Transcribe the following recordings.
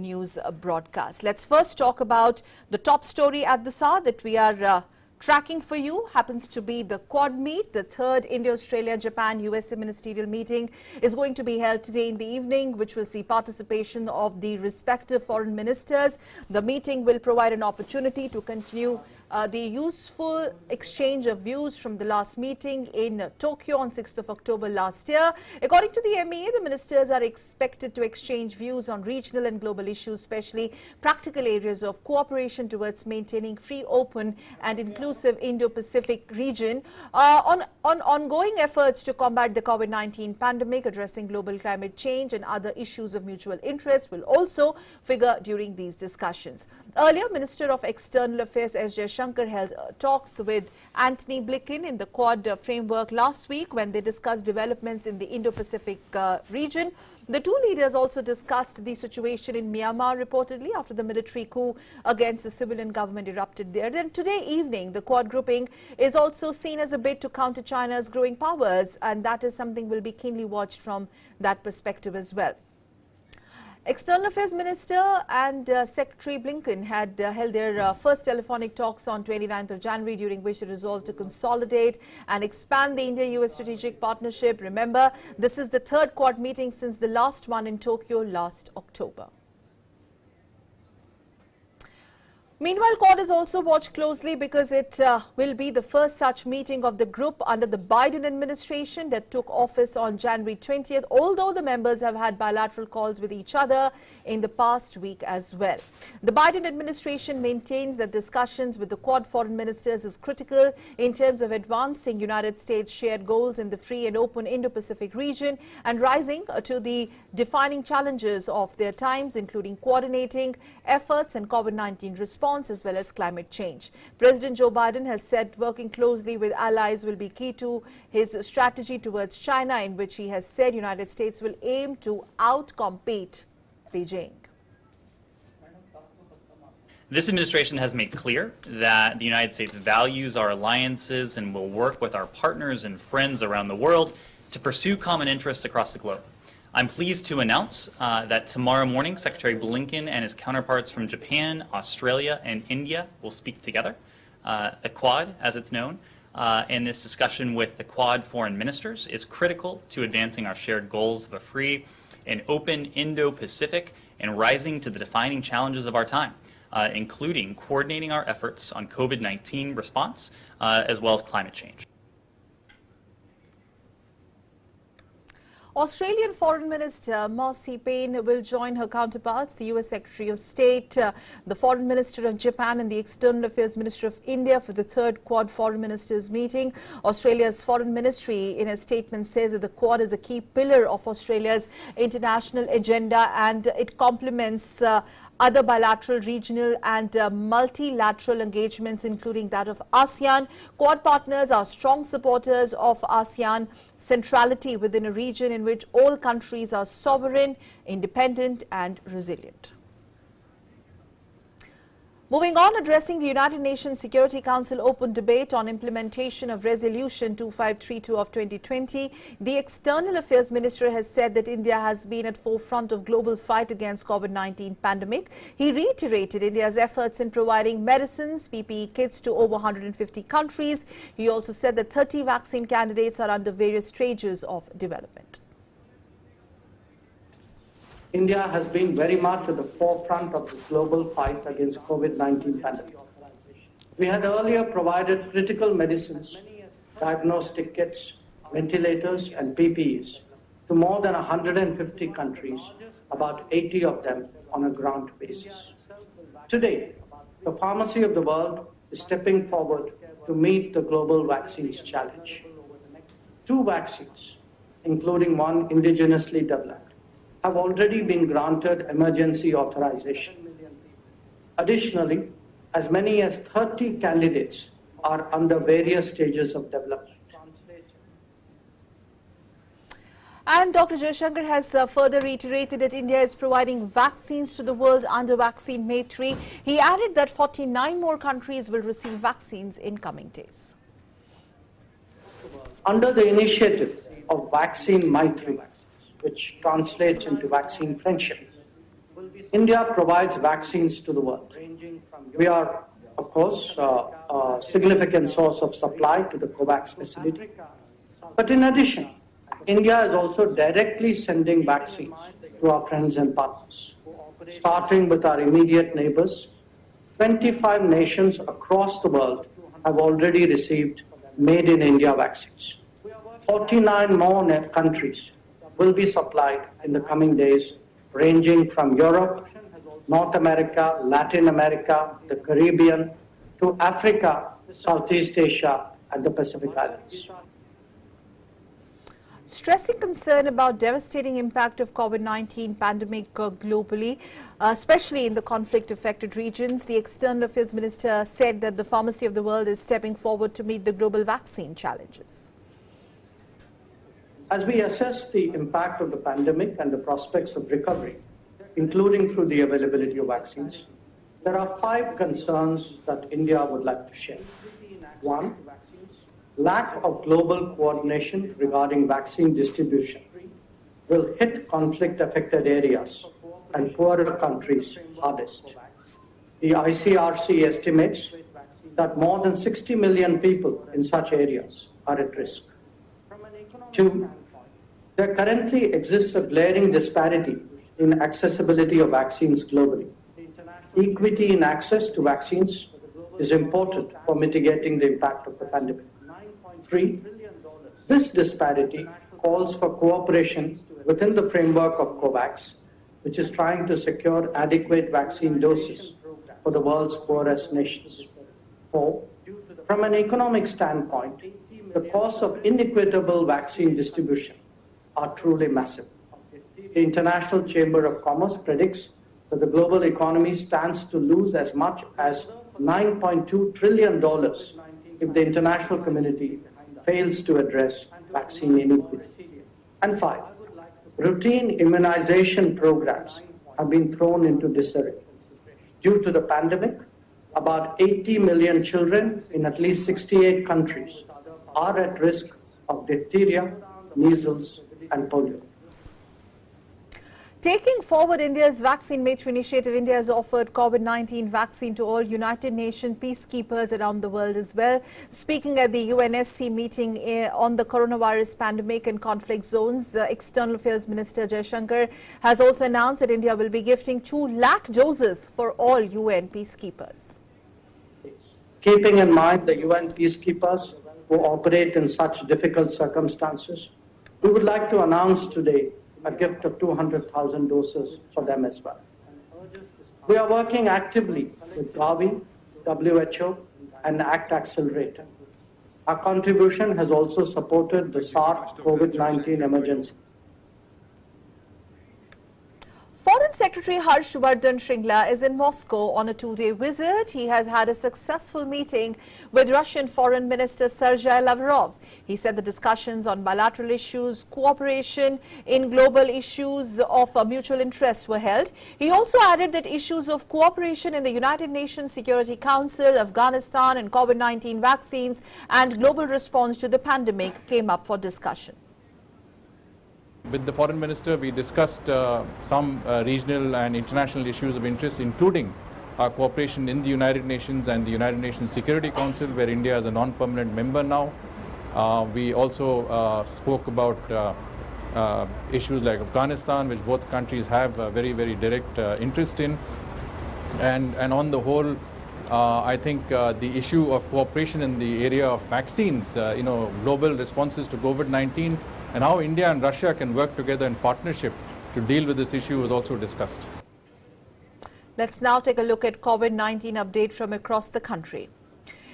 News broadcast. Let's first talk about the top story at this hour that we are tracking for you. Happens to be the Quad meet. The third India, Australia, Japan, USA ministerial meeting is going to be held today in the evening, which will see participation of the respective foreign ministers. The meeting will provide an opportunity to continue the useful exchange of views from the last meeting in Tokyo on 6th of October last year. According to the MEA, the ministers are expected to exchange views on regional and global issues, especially practical areas of cooperation towards maintaining free, open and inclusive Indo-Pacific region, on ongoing efforts to combat the COVID-19 pandemic, addressing global climate change and other issues of mutual interest will also figure during these discussions. Earlier, Minister of External Affairs S. Jaishankar held talks with Antony Blinken in the Quad framework last week when they discussed developments in the Indo-Pacific region. The two leaders also discussed the situation in Myanmar, reportedly after the military coup against the civilian government erupted there. Then today evening, the Quad grouping is also seen as a bid to counter China's growing powers, and that is something will be keenly watched from that perspective as well. External Affairs Minister and Secretary Blinken had held their first telephonic talks on 29th of January, during which they resolved to consolidate and expand the India-US strategic partnership. Remember, this is the third Quad meeting since the last one in Tokyo last October. Meanwhile, Quad is also watched closely because it will be the first such meeting of the group under the Biden administration that took office on January 20th, although the members have had bilateral calls with each other in the past week as well. The Biden administration maintains that discussions with the Quad foreign ministers is critical in terms of advancing United States shared goals in the free and open Indo-Pacific region and rising to the defining challenges of their times, including coordinating efforts and COVID-19 response as well as climate change. President Joe Biden has said working closely with allies will be key to his strategy towards China, in which he has said United States will aim to outcompete Beijing. This administration has made clear that the United States values our alliances and will work with our partners and friends around the world to pursue common interests across the globe. I'm pleased to announce that tomorrow morning, Secretary Blinken and his counterparts from Japan, Australia, and India will speak together. The Quad, as it's known, and this discussion with the Quad foreign ministers is critical to advancing our shared goals of a free and open Indo-Pacific and rising to the defining challenges of our time, including coordinating our efforts on COVID-19 response as well as climate change. Australian Foreign Minister Mossy Payne will join her counterparts, the US Secretary of State, the Foreign Minister of Japan and the External Affairs Minister of India for the third Quad Foreign Ministers meeting. Australia's Foreign Ministry in a statement says that the Quad is a key pillar of Australia's international agenda and it complements other bilateral, regional and multilateral engagements, including that of ASEAN. Quad partners are strong supporters of ASEAN centrality within a region in which all countries are sovereign, independent and resilient. Moving on, addressing the United Nations Security Council open debate on implementation of Resolution 2532 of 2020, the External Affairs Minister has said that India has been at forefront of global fight against COVID-19 pandemic. He reiterated India's efforts in providing medicines, PPE kits to over 150 countries. He also said that 30 vaccine candidates are under various stages of development. India has been very much at the forefront of the global fight against COVID-19 pandemic. We had earlier provided critical medicines, diagnostic kits, ventilators and PPEs to more than 150 countries, about 80 of them on a grant basis. Today, the pharmacy of the world is stepping forward to meet the global vaccines challenge. 2 vaccines, including one indigenously developed, have already been granted emergency authorization. Additionally, as many as 30 candidates are under various stages of development. And Dr. Jaishankar has further reiterated that India is providing vaccines to the world under Vaccine Maitri. He added that 49 more countries will receive vaccines in coming days. Under the initiative of Vaccine Maitri, which translates into vaccine friendship, India provides vaccines to the world. We are, of course, a significant source of supply to the COVAX facility. But in addition, India is also directly sending vaccines to our friends and partners. Starting with our immediate neighbors, 25 nations across the world have already received Made in India vaccines. 49 more countries will be supplied in the coming days, ranging from Europe, North America, Latin America, the Caribbean, to Africa, Southeast Asia, and the Pacific Islands. Stressing concern about devastating impact of COVID-19 pandemic globally, especially in the conflict-affected regions, the External Affairs Minister said that the pharmacy of the world is stepping forward to meet the global vaccine challenges. As we assess the impact of the pandemic and the prospects of recovery, including through the availability of vaccines, there are 5 concerns that India would like to share. 1, lack of global coordination regarding vaccine distribution will hit conflict-affected areas and poorer countries hardest. The ICRC estimates that more than 60 million people in such areas are at risk. 2, there currently exists a glaring disparity in accessibility of vaccines globally. Equity in access to vaccines is important for mitigating the impact of the pandemic. 3, this disparity calls for cooperation within the framework of COVAX, which is trying to secure adequate vaccine doses for the world's poorest nations. 4, from an economic standpoint, the costs of inequitable vaccine distribution are truly massive. The International Chamber of Commerce predicts that the global economy stands to lose as much as $9.2 trillion if the international community fails to address vaccine inequity. And 5, routine immunization programs have been thrown into disarray. Due to the pandemic, about 80 million children in at least 68 countries are at risk of diphtheria, measles, and polio. Taking forward India's Vaccine Maitri initiative, India has offered COVID-19 vaccine to all United Nations peacekeepers around the world as well. Speaking at the UNSC meeting on the coronavirus pandemic and conflict zones, External Affairs Minister Jaishankar has also announced that India will be gifting 2 lakh doses for all UN peacekeepers. Keeping in mind the UN peacekeepers who operate in such difficult circumstances, we would like to announce today a gift of 200,000 doses for them as well. We are working actively with Gavi, WHO, and ACT Accelerator. Our contribution has also supported the SARS-CoV-19 emergency. Foreign Secretary Harsh Vardhan Shringla is in Moscow on a 2-day visit. He has had a successful meeting with Russian Foreign Minister Sergei Lavrov. He said the discussions on bilateral issues, cooperation in global issues of mutual interest were held. He also added that issues of cooperation in the United Nations Security Council, Afghanistan and COVID-19 vaccines and global response to the pandemic came up for discussion. With the Foreign Minister, we discussed some regional and international issues of interest, including our cooperation in the United Nations and the United Nations Security Council, where India is a non-permanent member now. We also spoke about issues like Afghanistan, which both countries have a very, very direct interest in. And on the whole, I think the issue of cooperation in the area of vaccines, global responses to COVID-19, and how India and Russia can work together in partnership to deal with this issue was also discussed. Let's now take a look at COVID-19 update from across the country.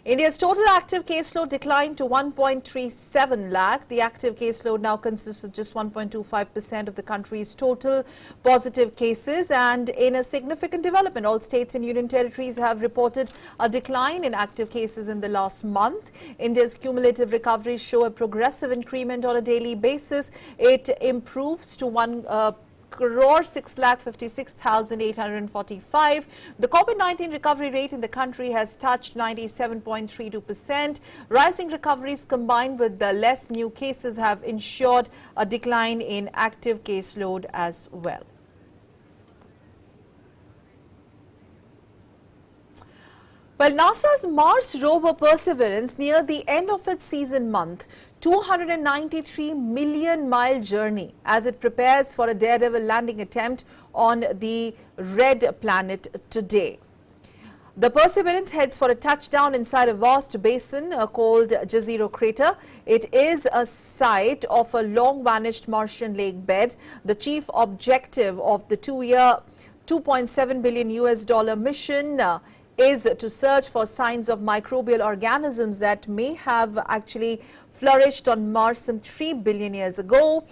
India's total active caseload declined to 1.37 lakh. The active caseload now consists of just 1.25% of the country's total positive cases. And in a significant development, all states and union territories have reported a decline in active cases in the last month. India's cumulative recoveries show a progressive increment on a daily basis. It improves to 1,656,845. The COVID-19 recovery rate in the country has touched 97.32%. Rising recoveries combined with the less new cases have ensured a decline in active caseload as well. Well, NASA's Mars rover Perseverance near the end of its season month, 293 million mile journey as it prepares for a daredevil landing attempt on the red planet today. The Perseverance heads for a touchdown inside a vast basin called Jezero Crater. It is a site of a long-vanished Martian lake bed. The chief objective of the two-year, $2.7 billion mission is to search for signs of microbial organisms that may have actually flourished on Mars some 3 billion years ago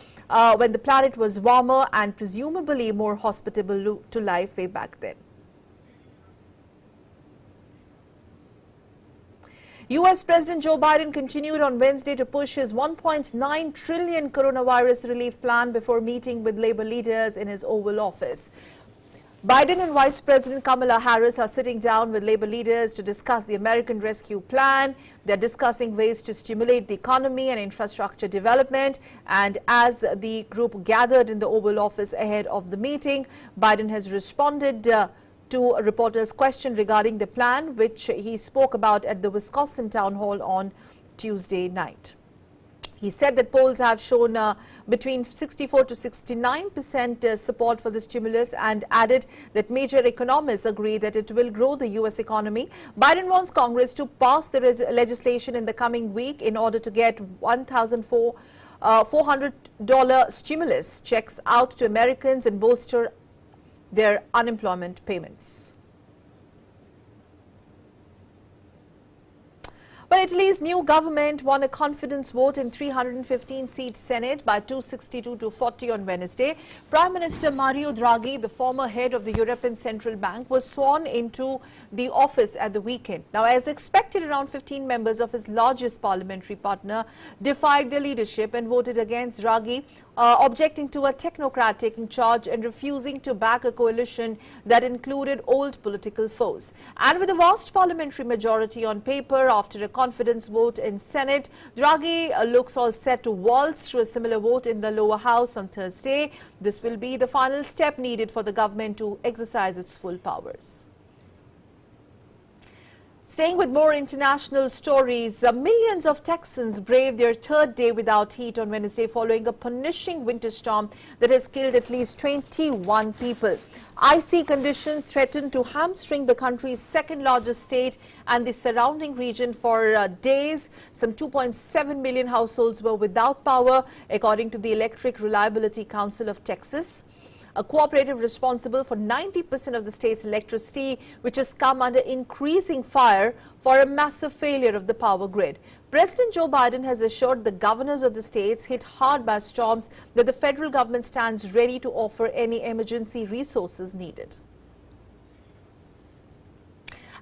when the planet was warmer and presumably more hospitable to life way back then. US President Joe Biden continued on Wednesday to push his $1.9 trillion coronavirus relief plan before meeting with labor leaders in his Oval Office. Biden and Vice President Kamala Harris are sitting down with labor leaders to discuss the American Rescue Plan. They're discussing ways to stimulate the economy and infrastructure development. And as the group gathered in the Oval Office ahead of the meeting, Biden has responded to a reporter's question regarding the plan, which he spoke about at the Wisconsin Town Hall on Tuesday night. He said that polls have shown between 64 to 69% support for the stimulus and added that major economists agree that it will grow the U.S. economy. Biden wants Congress to pass the legislation in the coming week in order to get $1,400 stimulus checks out to Americans and bolster their unemployment payments. Well, Italy's new government won a confidence vote in 315-seat Senate by 262 to 40 on Wednesday. Prime Minister Mario Draghi, the former head of the European Central Bank, was sworn into the office at the weekend. Now, as expected, around 15 members of his largest parliamentary partner defied their leadership and voted against Draghi, objecting to a technocrat taking charge and refusing to back a coalition that included old political foes. And with a vast parliamentary majority on paper after a confidence vote in Senate, Draghi looks all set to waltz through a similar vote in the lower house on Thursday. This will be the final step needed for the government to exercise its full powers. Staying with more international stories, millions of Texans braved their third day without heat on Wednesday following a punishing winter storm that has killed at least 21 people. Icy conditions threatened to hamstring the country's second largest state and the surrounding region for days. Some 2.7 million households were without power, according to the Electric Reliability Council of Texas, a cooperative responsible for 90% of the state's electricity, which has come under increasing fire for a massive failure of the power grid. President Joe Biden has assured the governors of the states hit hard by storms that the federal government stands ready to offer any emergency resources needed.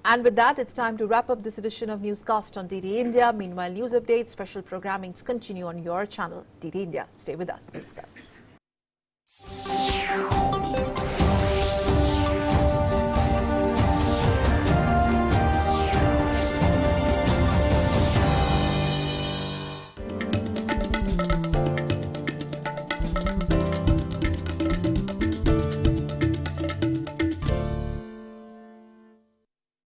And with that, it's time to wrap up this edition of Newscast on DD India. Meanwhile, news updates, special programmings continue on your channel, DD India. Stay with us. Namaskar.